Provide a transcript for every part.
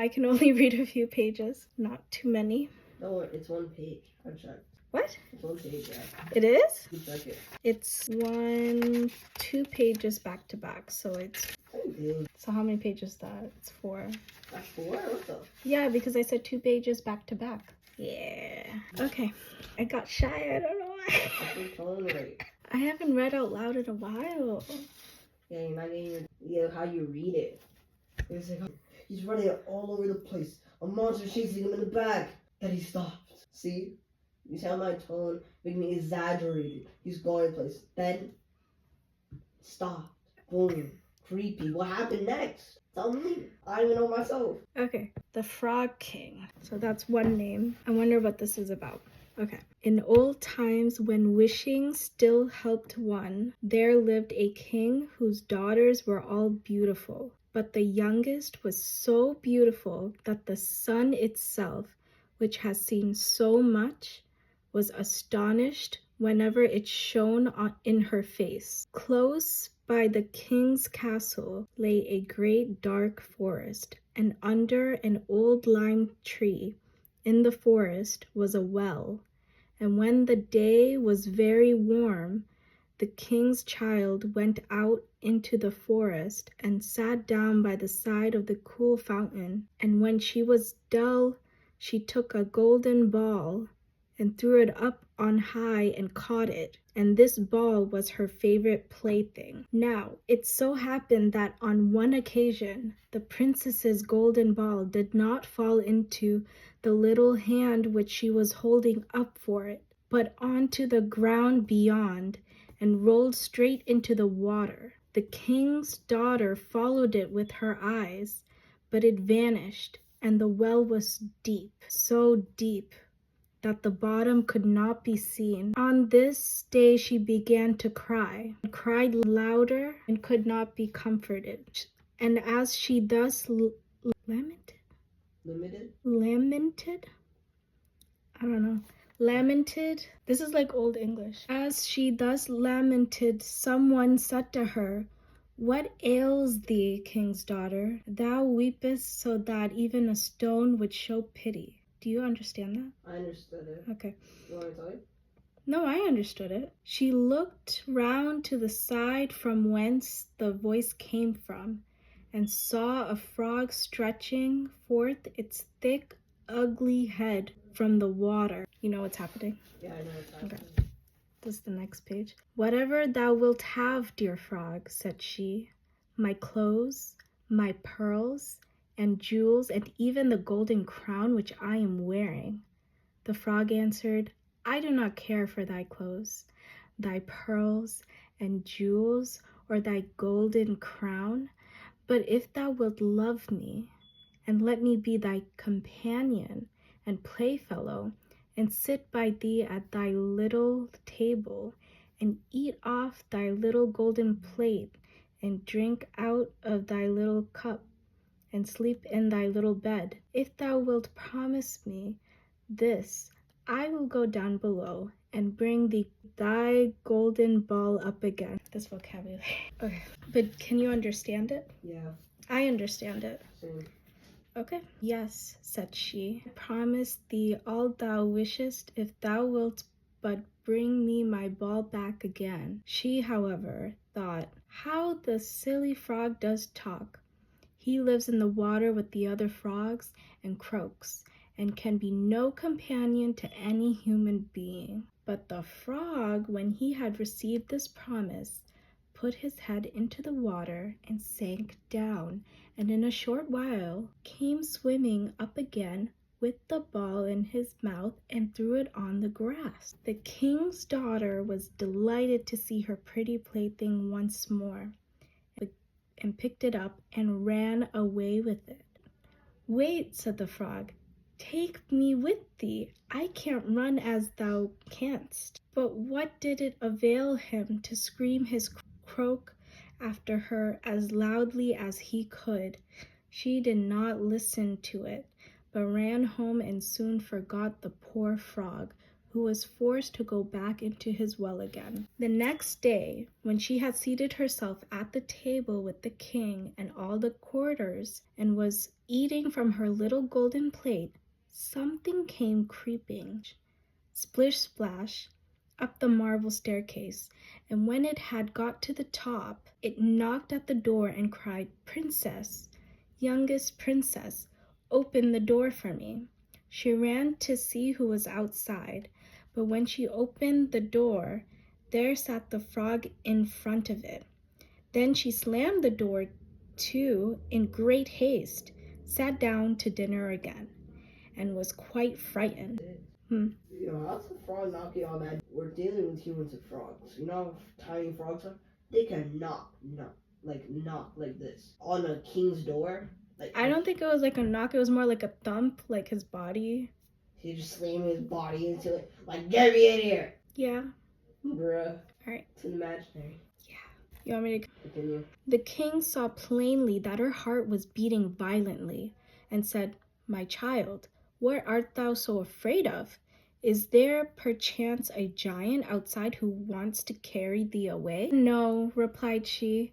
I can only read a few pages, not too many. No, it's one page. I've checked. What? It's one page, yeah. It is? You check it. It's 2 pages back to back, so it's... Same thing. So how many pages is that? It's 4. That's 4? What the? Yeah, because I said 2 pages back to back. Yeah. Okay. I got shy. I don't know why. That's your tone right. I haven't read out loud in a while. Yeah, you're not getting how you read it. It's like, he's running all over the place. A monster chasing him in the back. Then he stopped. See? You sound my tone making me exaggerated. He's going place. Then stopped. Boom. Creepy. What happened next? Tell me. I don't even know myself. Okay. The Frog King. So that's one name. I wonder what this is about. Okay. In old times, when wishing still helped one, there lived a king whose daughters were all beautiful. But the youngest was so beautiful that the sun itself, which has seen so much, was astonished whenever it shone in her face. Close by the king's castle lay a great dark forest, and under an old lime tree in the forest was a well. And when the day was very warm, the king's child went out into the forest and sat down by the side of the cool fountain. And when she was dull, she took a golden ball and threw it up on high and caught it. And this ball was her favorite plaything. Now, it so happened that on one occasion, the princess's golden ball did not fall into the little hand which she was holding up for it, but onto the ground beyond, and rolled straight into the water. The king's daughter followed it with her eyes, but it vanished, and the well was deep, so deep that the bottom could not be seen. On this day she began to cry, and cried louder, and could not be comforted. And as she thus lamented? I don't know. Lamented. This is like Old English. As she thus lamented, someone said to her, "What ails thee, king's daughter? Thou weepest so that even a stone would show pity." Do you understand that? I understood it. Okay. You want me to tell you? No, I understood it. She looked round to the side from whence the voice came from, and saw a frog stretching forth its thick, ugly head from the water. You know what's happening? Yeah, I know what's happening. Okay. This is the next page. "Whatever thou wilt have, dear frog," said she, "my clothes, my pearls, and jewels, and even the golden crown which I am wearing." The frog answered, "I do not care for thy clothes, thy pearls and jewels, or thy golden crown, but if thou wilt love me, and let me be thy companion and playfellow, and sit by thee at thy little table, and eat off thy little golden plate, and drink out of thy little cup, and sleep in thy little bed. If thou wilt promise me this, I will go down below and bring thee thy golden ball up again." This vocabulary. Okay. But can you understand it? Yeah. I understand it. Same. Okay. "Yes," said she, "I promise thee all thou wishest if thou wilt but bring me my ball back again." She, however, thought, "How the silly frog does talk. He lives in the water with the other frogs and croaks, and can be no companion to any human being." But the frog, when he had received this promise, put his head into the water and sank down, and in a short while came swimming up again with the ball in his mouth and threw it on the grass. The king's daughter was delighted to see her pretty plaything once more, and picked it up and ran away with it. "Wait," said the frog, "take me with thee. I can't run as thou canst." But what did it avail him to scream his croak after her as loudly as he could? She did not listen to it, but ran home and soon forgot the poor frog, who was forced to go back into his well again. The next day, when she had seated herself at the table with the king and all the courtiers, and was eating from her little golden plate, something came creeping, splish splash, up the marble staircase, and when it had got to the top, it knocked at the door and cried, "Princess, youngest princess, open the door for me." She ran to see who was outside, but when she opened the door, there sat the frog in front of it. Then she slammed the door to in great haste, sat down to dinner again, and was quite frightened. That's the frog knocking on that. We're dealing with humans and frogs. You know how tiny frogs are? They can knock like this on a king's door. I don't think it was like a knock, it was more like a thump, like his body. He just slammed his body into it, like, get me in here! Yeah. Bruh. Alright. It's imaginary. Yeah. You want me to continue? The king saw plainly that her heart was beating violently, and said, "My child, what art thou so afraid of? Is there perchance a giant outside who wants to carry thee away?" "No," replied she,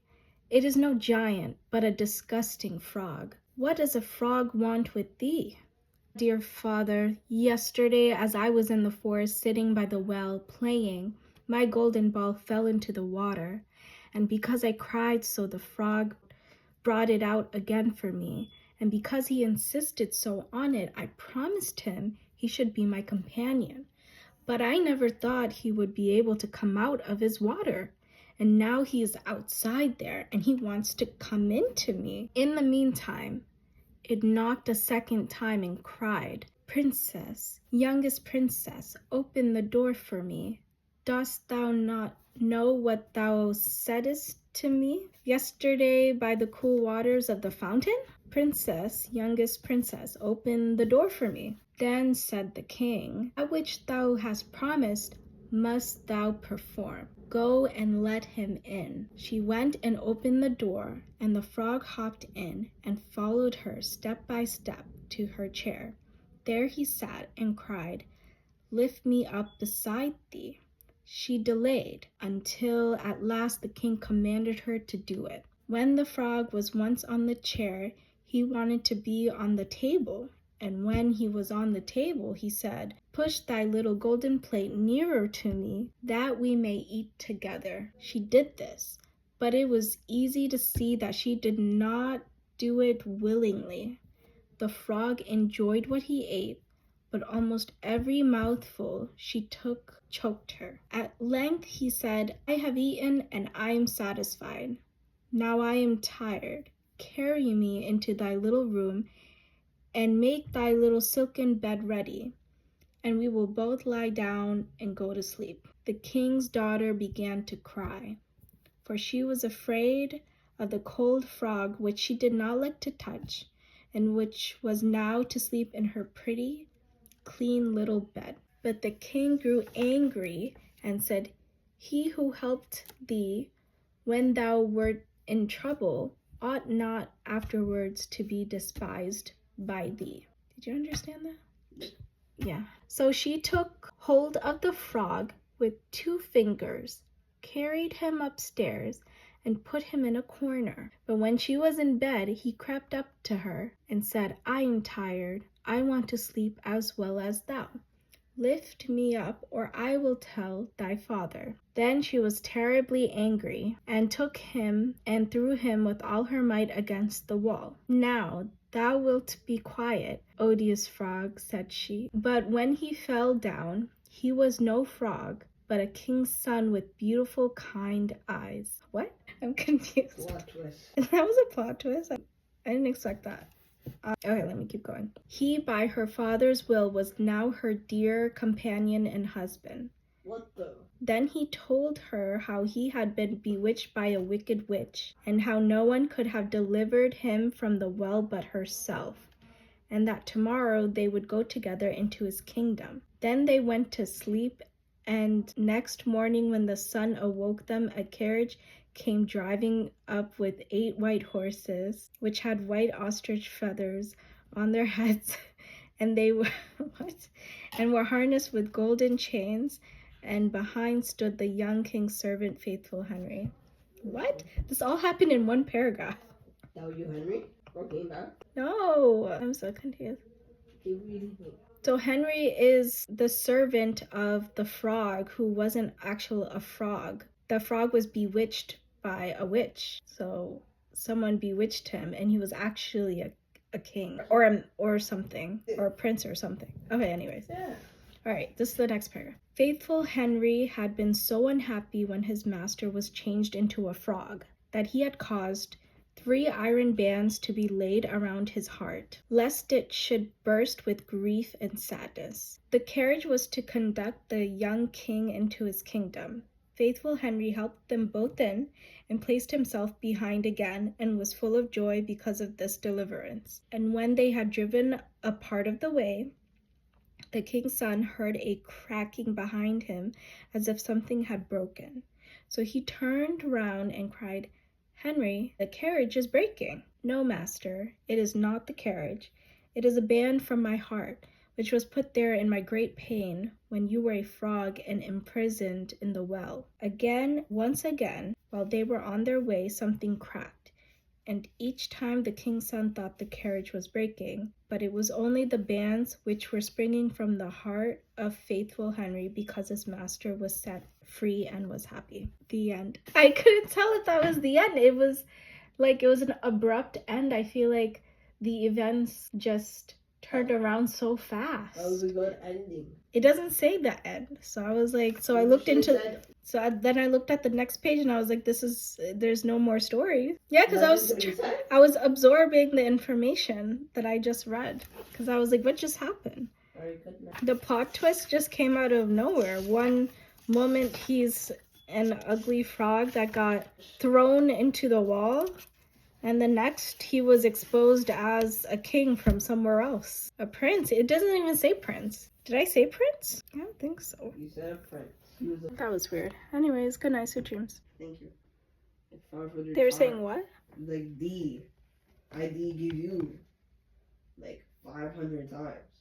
"it is no giant, but a disgusting frog." "What does a frog want with thee?" "Dear father, yesterday as I was in the forest sitting by the well playing, my golden ball fell into the water, and because I cried so the frog brought it out again for me, and because he insisted so on it, I promised him he should be my companion. But I never thought he would be able to come out of his water, and now he is outside there, and he wants to come into me. In the meantime, it knocked a second time and cried, 'Princess, youngest princess, open the door for me. Dost thou not know what thou saidst to me yesterday by the cool waters of the fountain? Princess, youngest princess, open the door for me.' Then said the king, 'That which thou hast promised must thou perform. Go and let him in.' She went and opened the door, and the frog hopped in and followed her step by step to her chair. There he sat and cried, 'Lift me up beside thee.' She delayed until at last the king commanded her to do it. When the frog was once on the chair, he wanted to be on the table. And when he was on the table, he said, 'Push thy little golden plate nearer to me, that we may eat together.' She did this, but it was easy to see that she did not do it willingly. The frog enjoyed what he ate, but almost every mouthful she took choked her. At length he said, 'I have eaten and I am satisfied. Now I am tired. Carry me into thy little room and make thy little silken bed ready, and we will both lie down and go to sleep.' The king's daughter began to cry, for she was afraid of the cold frog which she did not like to touch, and which was now to sleep in her pretty, clean little bed. But the king grew angry and said, 'He who helped thee when thou wert in trouble ought not afterwards to be despised by thee.'" Did you understand that? Yeah. So she took hold of the frog with 2 fingers, carried him upstairs, and put him in a corner. But when she was in bed, he crept up to her and said, "I am tired. I want to sleep as well as thou. Lift me up, or I will tell thy father." Then she was terribly angry, and took him and threw him with all her might against the wall. "Now thou wilt be quiet, odious frog," said she. But when he fell down, he was no frog, but a king's son with beautiful, kind eyes. What? I'm confused. Plot twist. That was a plot twist? I didn't expect that. Okay, let me keep going. He, by her father's will, was now her dear companion and husband. What the? Then he told her how he had been bewitched by a wicked witch, and how no one could have delivered him from the well but herself, and that tomorrow they would go together into his kingdom. Then they went to sleep, and next morning when the sun awoke them, a carriage came driving up with 8 white horses, which had white ostrich feathers on their heads, and they were what? And were harnessed with golden chains, and behind stood the young king's servant, faithful Henry. What? This all happened in one paragraph. That was you, Henry? Or came back? No, I'm so confused. Keep reading. So Henry is the servant of the frog who wasn't actually a frog. The frog was bewitched by a witch. So someone bewitched him, and he was actually a king or something, or a prince or something. Okay, anyways. Yeah. All right, this is the next paragraph. Faithful Henry had been so unhappy when his master was changed into a frog that he had caused 3 iron bands to be laid around his heart, lest it should burst with grief and sadness. The carriage was to conduct the young king into his kingdom. Faithful Henry helped them both in and placed himself behind again, and was full of joy because of this deliverance. And when they had driven a part of the way, the king's son heard a cracking behind him as if something had broken. So he turned round and cried, "Henry, the carriage is breaking." "No, master, it is not the carriage. It is a band from my heart, which was put there in my great pain when you were a frog and imprisoned in the well." Once again, while they were on their way, something cracked. And each time the king's son thought the carriage was breaking, but it was only the bands which were springing from the heart of faithful Henry because his master was set free and was happy. The end. I couldn't tell if that was the end. It was an abrupt end. I feel like the events just turned around so fast. That was a good ending. It doesn't say the end. So I was like, I looked at the next page and I was like, there's no more stories. Yeah, because I was absorbing the information that I just read. Because I was like, what just happened? The plot twist just came out of nowhere. One moment he's an ugly frog that got thrown into the wall, and the next he was exposed as a king from somewhere else. A prince. It doesn't even say prince. Did I say prince? I don't think so. You said a prince. That was weird. Anyways, good night, sweet dreams. Thank you. They were saying what? Like I did give you like 500 times.